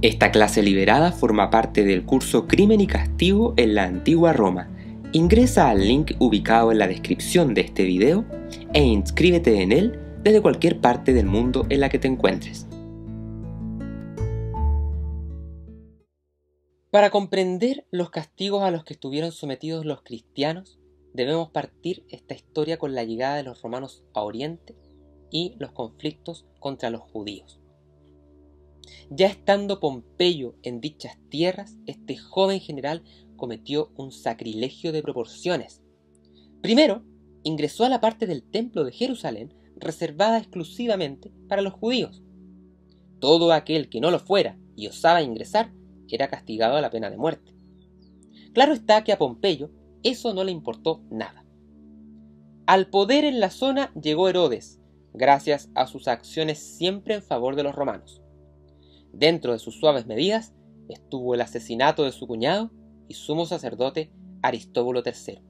Esta clase liberada forma parte del curso Crimen y Castigo en la Antigua Roma. Ingresa al link ubicado en la descripción de este video e inscríbete en él desde cualquier parte del mundo en la que te encuentres. Para comprender los castigos a los que estuvieron sometidos los cristianos, debemos partir esta historia con la llegada de los romanos a Oriente y los conflictos contra los judíos. Ya estando Pompeyo en dichas tierras, este joven general cometió un sacrilegio de proporciones. Primero, ingresó a la parte del templo de Jerusalén reservada exclusivamente para los judíos. Todo aquel que no lo fuera y osaba ingresar era castigado a la pena de muerte. Claro está que a Pompeyo eso no le importó nada. Al poder en la zona llegó Herodes, gracias a sus acciones siempre en favor de los romanos. Dentro de sus suaves medidas estuvo el asesinato de su cuñado y sumo sacerdote Aristóbulo III,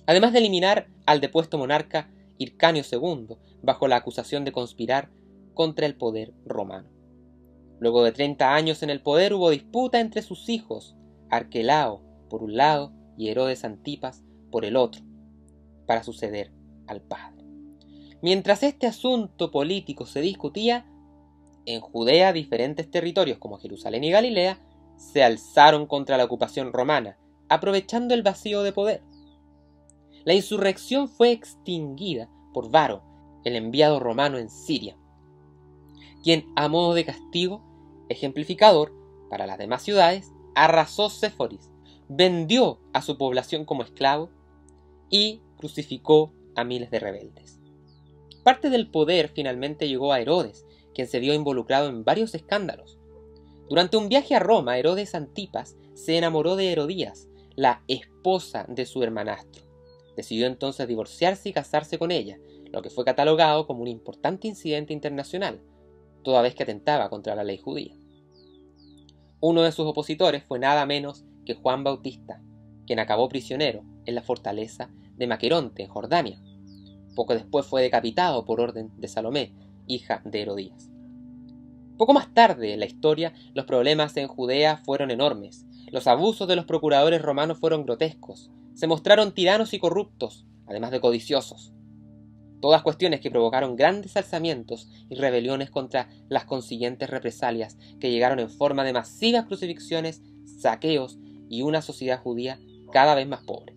además de eliminar al depuesto monarca Hircanio II bajo la acusación de conspirar contra el poder romano. Luego de 30 años en el poder hubo disputa entre sus hijos, Arquelao por un lado y Herodes Antipas por el otro, para suceder al padre. Mientras este asunto político se discutía, en Judea diferentes territorios como Jerusalén y Galilea se alzaron contra la ocupación romana, aprovechando el vacío de poder. La insurrección fue extinguida por Varo, el enviado romano en Siria, quien, a modo de castigo ejemplificador para las demás ciudades, arrasó Séforis, vendió a su población como esclavo y crucificó a miles de rebeldes. Parte del poder finalmente llegó a Herodes, quien se vio involucrado en varios escándalos. Durante un viaje a Roma, Herodes Antipas se enamoró de Herodías, la esposa de su hermanastro. Decidió entonces divorciarse y casarse con ella, lo que fue catalogado como un importante incidente internacional, toda vez que atentaba contra la ley judía. Uno de sus opositores fue nada menos que Juan Bautista, quien acabó prisionero en la fortaleza de Maqueronte, en Jordania. Poco después fue decapitado por orden de Salomé, hija de Herodías. Poco más tarde en la historia, los problemas en Judea fueron enormes. Los abusos de los procuradores romanos fueron grotescos. Se mostraron tiranos y corruptos, además de codiciosos. Todas cuestiones que provocaron grandes alzamientos y rebeliones contra las consiguientes represalias que llegaron en forma de masivas crucifixiones, saqueos y una sociedad judía cada vez más pobre.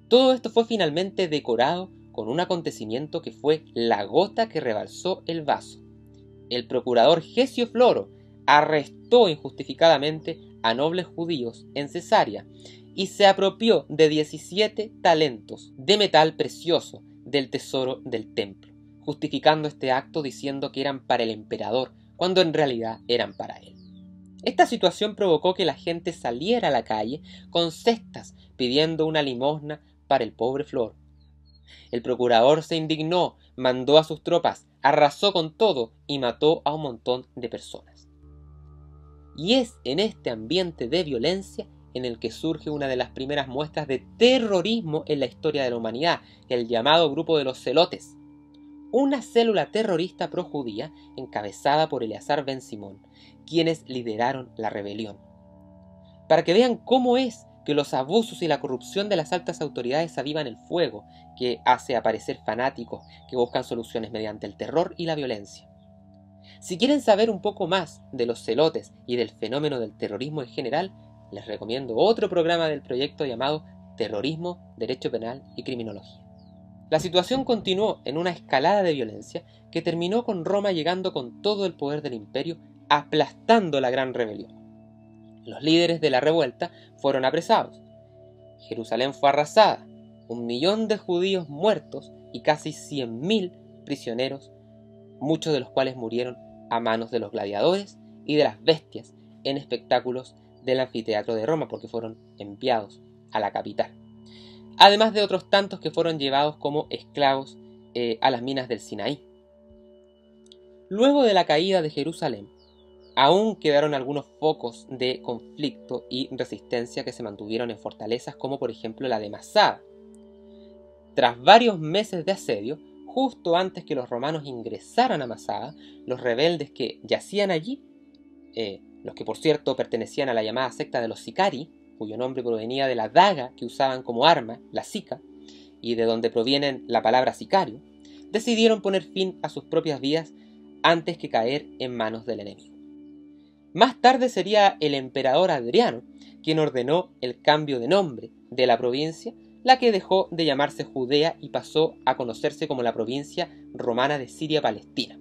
Todo esto fue finalmente decorado con un acontecimiento que fue la gota que rebalsó el vaso. El procurador Gesio Floro arrestó injustificadamente a nobles judíos en Cesarea y se apropió de 17 talentos de metal precioso del tesoro del templo, justificando este acto diciendo que eran para el emperador, cuando en realidad eran para él. Esta situación provocó que la gente saliera a la calle con cestas pidiendo una limosna para el pobre Floro. El procurador se indignó, mandó a sus tropas, arrasó con todo y mató a un montón de personas. Y es en este ambiente de violencia en el que surge una de las primeras muestras de terrorismo en la historia de la humanidad, el llamado grupo de los Zelotes, una célula terrorista projudía encabezada por Eleazar ben Simón, quienes lideraron la rebelión. Para que vean cómo es que los abusos y la corrupción de las altas autoridades avivan el fuego que hace aparecer fanáticos que buscan soluciones mediante el terror y la violencia. Si quieren saber un poco más de los celotes y del fenómeno del terrorismo en general, les recomiendo otro programa del proyecto llamado Terrorismo, Derecho Penal y Criminología. La situación continuó en una escalada de violencia que terminó con Roma llegando con todo el poder del imperio, aplastando la gran rebelión. Los líderes de la revuelta fueron apresados. Jerusalén fue arrasada, 1 millón de judíos muertos y casi 100.000 prisioneros, muchos de los cuales murieron a manos de los gladiadores y de las bestias en espectáculos del anfiteatro de Roma, porque fueron enviados a la capital. Además de otros tantos que fueron llevados como esclavos a las minas del Sinaí. Luego de la caída de Jerusalén, aún quedaron algunos focos de conflicto y resistencia que se mantuvieron en fortalezas como por ejemplo la de Masada. Tras varios meses de asedio, justo antes que los romanos ingresaran a Masada, los rebeldes que yacían allí los que por cierto pertenecían a la llamada secta de los Sicari, cuyo nombre provenía de la daga que usaban como arma, la sica, y de donde provienen la palabra sicario, decidieron poner fin a sus propias vidas antes que caer en manos del enemigo. Más tarde sería el emperador Adriano quien ordenó el cambio de nombre de la provincia, la que dejó de llamarse Judea y pasó a conocerse como la provincia romana de Siria-Palestina.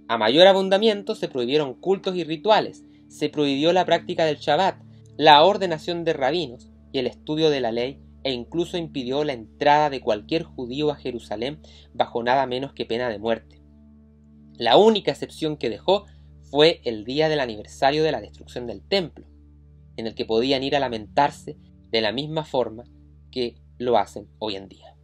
A mayor abundamiento se prohibieron cultos y rituales, se prohibió la práctica del Shabbat, la ordenación de rabinos y el estudio de la ley, e incluso impidió la entrada de cualquier judío a Jerusalén bajo nada menos que pena de muerte. La única excepción que dejó fue el día del aniversario de la destrucción del templo, en el que podían ir a lamentarse de la misma forma que lo hacen hoy en día.